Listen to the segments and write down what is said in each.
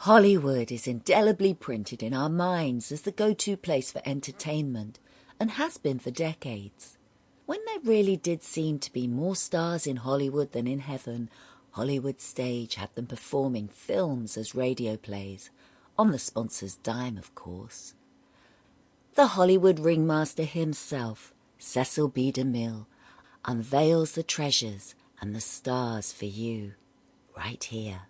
Hollywood is indelibly printed in our minds as the go-to place for entertainment, and has been for decades. When there really did seem to be more stars in Hollywood than in heaven, Hollywood Stage had them performing films as radio plays, on the sponsor's dime, of course. The Hollywood ringmaster himself, Cecil B. DeMille, unveils the treasures and the stars for you, right here.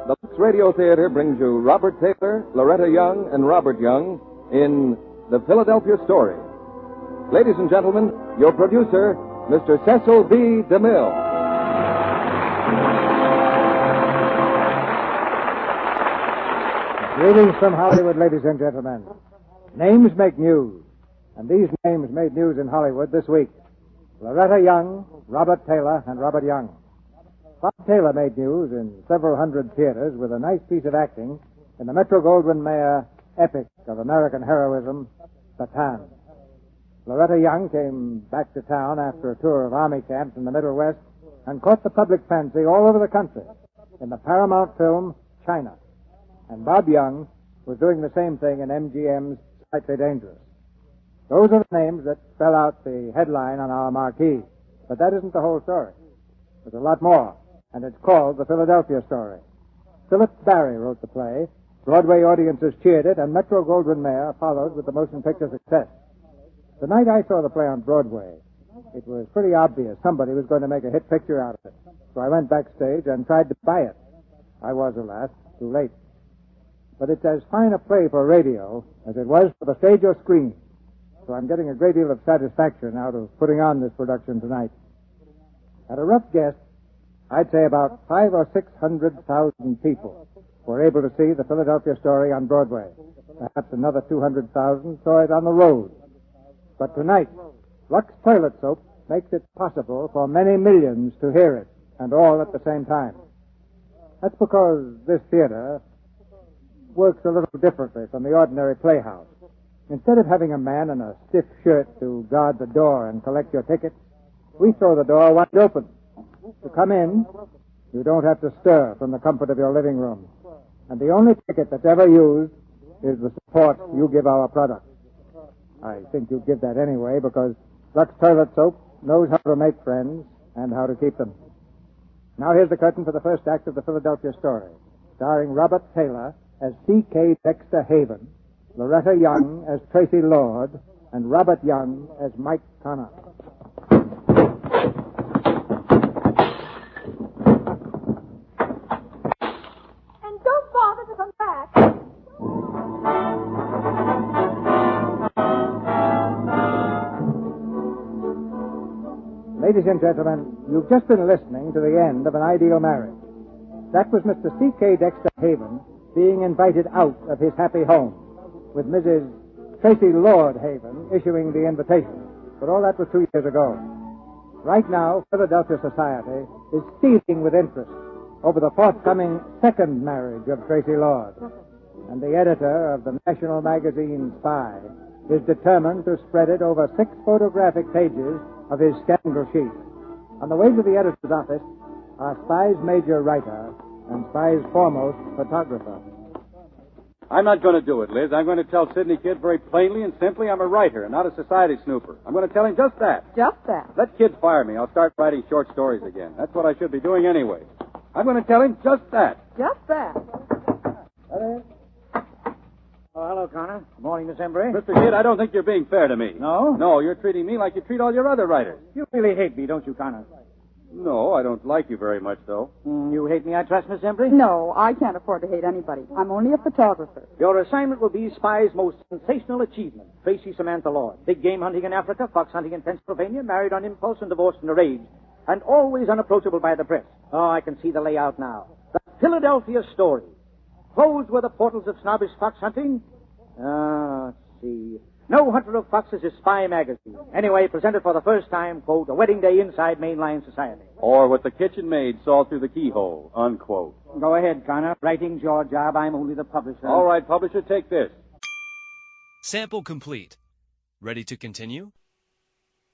The Fox Radio Theater brings you Robert Taylor, Loretta Young, and Robert Young in The Philadelphia Story. Ladies and gentlemen, your producer, Mr. Cecil B. DeMille. Greetings from Hollywood, ladies and gentlemen. Names make news, and these names made news in Hollywood this week. Loretta Young, Robert Taylor, and Robert Young. Bob Taylor made news in several hundred theaters with a nice piece of acting in the Metro-Goldwyn-Mayer epic of American heroism, Bataan. Loretta Young came back to town after a tour of army camps in the Middle West and caught the public fancy all over the country in the Paramount film China. And Bob Young was doing the same thing in MGM's Slightly Dangerous. Those are the names that spell out the headline on our marquee. But that isn't the whole story. There's a lot more, and it's called The Philadelphia Story. Philip Barry wrote the play. Broadway audiences cheered it, and Metro-Goldwyn-Mayer followed with the motion picture success. The night I saw the play on Broadway, it was pretty obvious somebody was going to make a hit picture out of it. So I went backstage and tried to buy it. I was, alas, too late. But it's as fine a play for radio as it was for the stage or screen. So I'm getting a great deal of satisfaction out of putting on this production tonight. At a rough guess, I'd say about 500,000 or 600,000 people were able to see The Philadelphia Story on Broadway. Perhaps another 200,000 saw it on the road. But tonight, Lux Toilet Soap makes it possible for many millions to hear it, and all at the same time. That's because this theater works a little differently from the ordinary playhouse. Instead of having a man in a stiff shirt to guard the door and collect your tickets, we throw the door wide open. To come in, you don't have to stir from the comfort of your living room. And the only ticket that's ever used is the support you give our product. I think you'd give that anyway, because Lux Toilet Soap knows how to make friends and how to keep them. Now here's the curtain for the first act of The Philadelphia Story, starring Robert Taylor as C.K. Dexter Haven, Loretta Young as Tracy Lord, and Robert Young as Mike Connor. And don't bother to come back. Ladies and gentlemen, you've just been listening to the end of An Ideal Marriage. That was Mr. C.K. Dexter Haven being invited out of his happy home, with Mrs. Tracy Lord Haven issuing the invitation. But all that was 2 years ago. Right now, Philadelphia society is seething with interest over the forthcoming second marriage of Tracy Lord. And the editor of the national magazine Spy is determined to spread it over 6 photographic pages of his scandal sheet. On the way to the editor's office are Spy's major writer and Spy's foremost photographer. I'm not going to do it, Liz. I'm going to tell Sidney Kid very plainly and simply I'm a writer and not a society snooper. I'm going to tell him just that. Just that. Let Kid fire me. I'll start writing short stories again. That's what I should be doing anyway. I'm going to tell him just that. Just that. Oh, hello, Connor. Good morning, Miss Embry. Mr. Kid, I don't think you're being fair to me. No? No, you're treating me like you treat all your other writers. You really hate me, don't you, Connor? No, I don't like you very much, though. You hate me, I trust, Miss Embry? No, I can't afford to hate anybody. I'm only a photographer. Your assignment will be Spy's most sensational achievement, Tracy Samantha Lord. Big game hunting in Africa, fox hunting in Pennsylvania, married on impulse and divorced in a rage, and always unapproachable by the press. Oh, I can see the layout now. The Philadelphia Story. Closed were the portals of snobbish fox hunting. Let's see. No Hunter of Foxes is Spy magazine. Anyway, presented for the first time, quote, a wedding day inside mainline society. Or what the kitchen maid saw through the keyhole, unquote. Go ahead, Connor. Writing's your job. I'm only the publisher. All right, publisher, take this. Sample complete. Ready to continue?